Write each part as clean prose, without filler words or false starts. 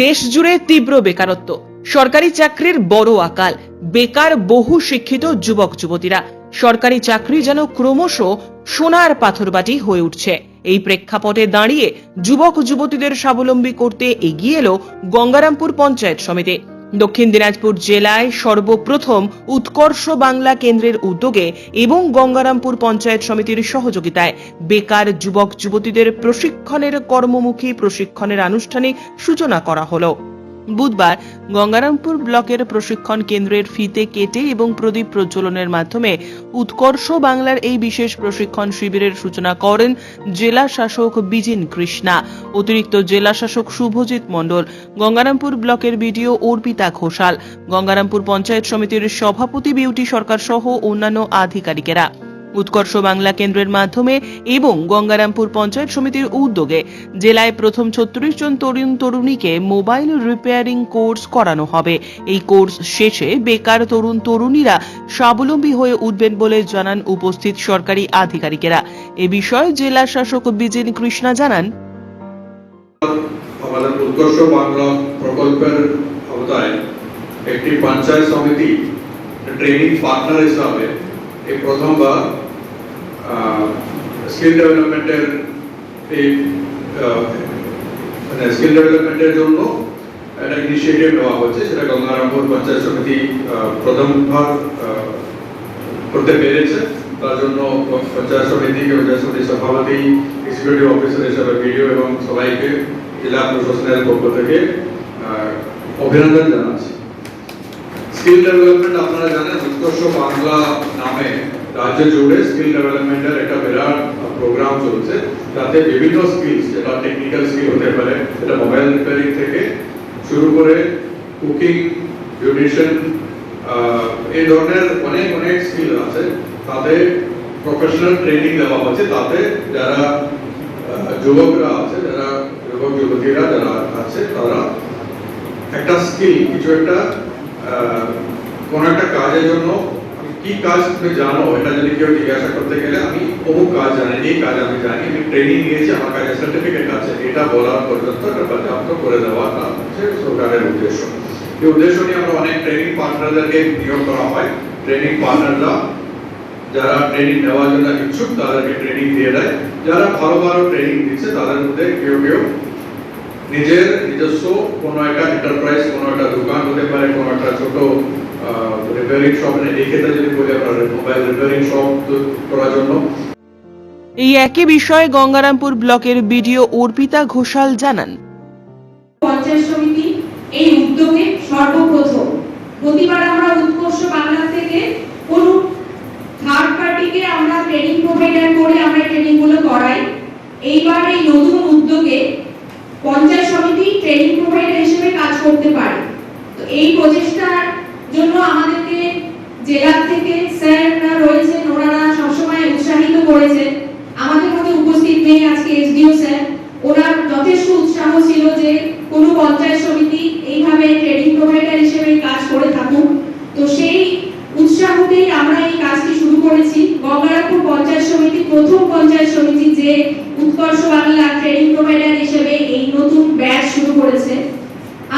দেশ জুড়ে তীব্র বেকারত্ব, সরকারি চাকরির বড় আকাল, বেকার বহু শিক্ষিত যুবক যুবতীরা। সরকারি চাকরি যেন ক্রমশ সোনার পাথরবাটি হয়ে উঠছে। এই প্রেক্ষাপটে দাঁড়িয়ে যুবক যুবতীদের স্বাবলম্বী করতে এগিয়ে এলো গঙ্গারামপুর পঞ্চায়েত সমিতি। দক্ষিণ দিনাজপুর জেলায় সর্বপ্রথম উৎকর্ষ বাংলা কেন্দ্রের উদ্যোগে এবং গঙ্গারামপুর পঞ্চায়েত সমিতির সহযোগিতায় বেকার যুবক যুবতীদের প্রশিক্ষণের কর্মমুখী প্রশিক্ষণের আনুষ্ঠানিক সূচনা করা হলো। বুধবার গঙ্গারামপুর ব্লকের প্রশিক্ষণ কেন্দ্রের ফিতে কেটে এবং প্রদীপ প্রজ্বলনের মাধ্যমে উৎকর্ষ বাংলার এই বিশেষ প্রশিক্ষণ শিবিরের সূচনা করেন জেলা শাসক বিজিন কৃষ্ণা, অতিরিক্ত জেলা শাসক শুভজিৎ মণ্ডল, গঙ্গারামপুর ব্লকের বিডিও অর্পিতা ঘোষাল, গঙ্গারামপুর পঞ্চায়েত সমিতির সভাপতি বিউটি সরকার সহ অন্যান্য আধিকারিকেরা। উৎকর্ষ বাংলা কেন্দ্রের মাধ্যমে এবং গঙ্গারামপুর পঞ্চায়েত সমিতির উদ্যোগে জেলায় প্রথম 36 জন তরুণ তরুণীকে মোবাইল রিপেয়ারিং কোর্স করানো হবে। এই কোর্স শেষে বেকার তরুণ তরুণীরা স্বাবলম্বী হয়ে উঠবেন বলে জানান উপস্থিত সরকারি আধিকারিকেরা। এ বিষয়ে জেলা শাসক বিজিন কৃষ্ণা জানান, আমাদের উৎকর্ষ বাংলা প্রকল্পের আওতায় একটি পঞ্চায়েত সমিতি ট্রেনিং পার্টনার হিসাবে এই প্রথমবার স্কিল ডেভেলপমেন্টের জন্য একটা ইনিশিয়েটিভ নেওয়া হচ্ছে। সেটা গঙ্গারামপুর পঞ্চায়েত সমিতি প্রথমবার করতে পেরেছে। তার জন্য পঞ্চায়েত সমিতির সভাপতি, এক্সিকিউটিভ অফিসার হিসাবে ভিডিও এবং সবাইকে জেলা প্রশাসনের পক্ষ থেকে অভিনন্দন জানাচ্ছি। স্কিল ডেভেলপমেন্ট আপনারা জানেন, উৎকর্ষ বাংলা নামে রাজ্য জুড়ে স্কিল ডেভেলপমেন্টের একটা বিরাট প্রোগ্রাম চলছে, যাতে বিভিন্ন স্কিলস, যেটা টেকনিক্যাল স্কিল হতে পারে, সেটা মোবাইল রিপেয়ারিং থেকে শুরু করে কুকিং, বিউটিশিয়ান, এই ধরনের অনেক অনেক স্কিল আছে, তাতে প্রফেশনাল ট্রেনিং দেওয়া হচ্ছে। তাতে যারা যুবকরা আছে, যারা যুবক যুবতীরা যারা আছে, তারা একটা স্কিল, কিছু একটা কোন একটা কাজের জন্য কি কাজ তুমি জানো, এটা যদি কেউ জিজ্ঞাসা করতে গেলে আমি অমুক কাজ জানি, এই কাজ আমি জানি, আমি ট্রেনিং নিয়েছি, আমার কাছে সার্টিফিকেট আছে, এটা বলার পর্যন্ত এটা পর্যাপ্ত করে দেওয়াটা হচ্ছে সরকারের উদ্দেশ্য। এই উদ্দেশ্য নিয়ে আমরা অনেক ট্রেনিং পার্টনারদেরকে নিয়োগ করা হয়। ট্রেনিং পার্টনাররা যারা ট্রেনিং নেওয়ার জন্য ইচ্ছুক তাদেরকে ট্রেনিং দিয়ে দেয়। যারা ভালো ভালো ট্রেনিং দিচ্ছে তাদের মধ্যে কেউ কেউ নিজস্ব কোনো একটা এন্টারপ্রাইজ, কোনো একটা দোকান হতে পারে, কোনো একটা ছোট রিপেয়ারিং শপ, এই ক্ষেত্রে যদি বলি আপনার মোবাইল রিপেয়ারিং শপ করার জন্য। এই একই বিষয়ে গঙ্গারামপুর ব্লকের বিডিও অর্পিতা ঘোষাল জানান, পঞ্চায়েত সমিতি এই উদ্যোগে সর্বপ্রথম প্রতিবার আমরা উৎকর্ষ বাংলা থেকে কোন থার্ড পার্টিকে আমরা ট্রেনিং প্রোভাইডার করে আমরা ট্রেনিং গুলো করাই। এইবার এই নতুন উদ্যোগে পঞ্চায়েত সমিতি ট্রেনিং প্রোভাইডার হিসেবে কাজ করতে পারে। তো এই প্রচেষ্টার জন্য আমাদেরকে জেলা থেকে স্যাররা রয়েছেন, ওনারা সবসময় উৎসাহিত করেছেন। আমাদের মধ্যে উপস্থিত নেই আজকে এসডিও স্যার, ওনার যথেষ্ট উৎসাহ ছিল যে কোনো পঞ্চায়েত সমিতি এইভাবে ট্রেনিং প্রোভাইডার হিসেবে কাজ করে থাকুক। তো সেই উৎসাহতেই আমরা এই কাজটি শুরু করেছি। গঙ্গারামপুর পঞ্চায়েত সমিতি প্রথম পঞ্চায়েত সমিতি যে উৎকর্ষ বাংলা ট্রেনিং প্রোভাইডার হিসেবে এই নতুন ব্যাচ শুরু করেছে।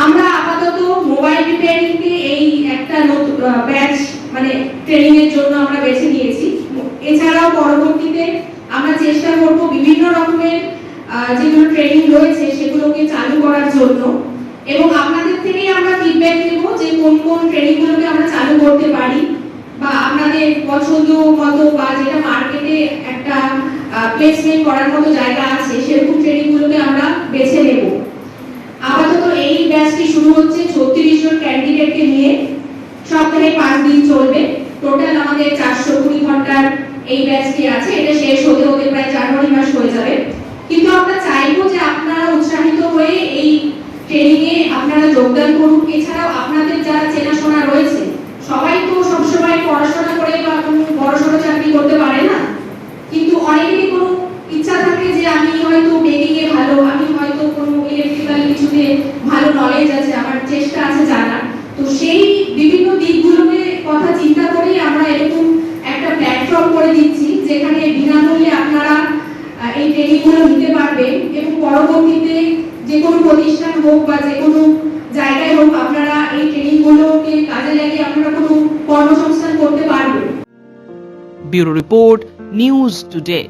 আমরা আপাতত মোবাইল রিপেয়ারিং কে এই একটা নতুন ব্যাচ মানে ট্রেনিং এর জন্য আমরা বেছে নিয়েছি। এছাড়াও পরবর্তীতে আমরা চেষ্টা করব বিভিন্ন রকমের যেগুলো ট্রেনিং রয়েছে সেগুলোকে চালু করার জন্য, এবং আপনাদের থেকেই আমরা ফিডব্যাক নেব যে কোন কোন ট্রেনিং গুলোকে আমরা চালু করতে পারি বা আপনাদের পছন্দ মতো বা যেটা মার্কেটে একটা প্লেসমেন্ট করার মতো জায়গা আছে সেরকম ট্রেনিং গুলোকে আমরা বেছে নেব। আপাতত এই ব্যাচটি শুরু হচ্ছে 36 জন ক্যান্ডিডেটকে নিয়ে, সপ্তাহে 5 দিন চলবে। টোটাল আমাদের 420 ঘন্টার এই ব্যাচটি আছে। এটা শেষ হতে হতে প্রায় জানুয়ারি মাস হয়ে যাবে। কিন্তু আমরা চাইবো যে আপনারা উৎসাহিত হয়ে এই ট্রেনিং এ আপনারা যোগদান করুন। এছাড়াও আপনাদের যারা চেনাশোনা রয়েছে, সবাই তো সবসময় পড়াশোনা করে বা কোনো বড়সড় চাকরি করতে পারে না, কিন্তু অনেকেরই কোনো ইচ্ছা থাকে যে আমি হয়তো বেকিং এ ভালো, আমি হয়তো কোনো ইলেকট্রিক্যাল কিছুতে ভালো নলেজ আছে, আমার চেষ্টা আছে জানার। তো সেই বিভিন্ন দিকগুলোকে কথা চিন্তা করেই আমরা এরকম একটা প্ল্যাটফর্ম করে দিচ্ছি যেখানে বিনামূল্যে আপনারা এই ট্রেনিং গুলো নিতে পারবেন এবং পরবর্তীতে যে কোনো প্রতিষ্ঠান হোক বা যে কোনো জায়গায় হোক আপনারা এই ট্রেনিং গুলোকে কাজে লাগিয়ে আপনারা কোনো কর্মসংস্থান করতে পারবেন। Bureau report, news today.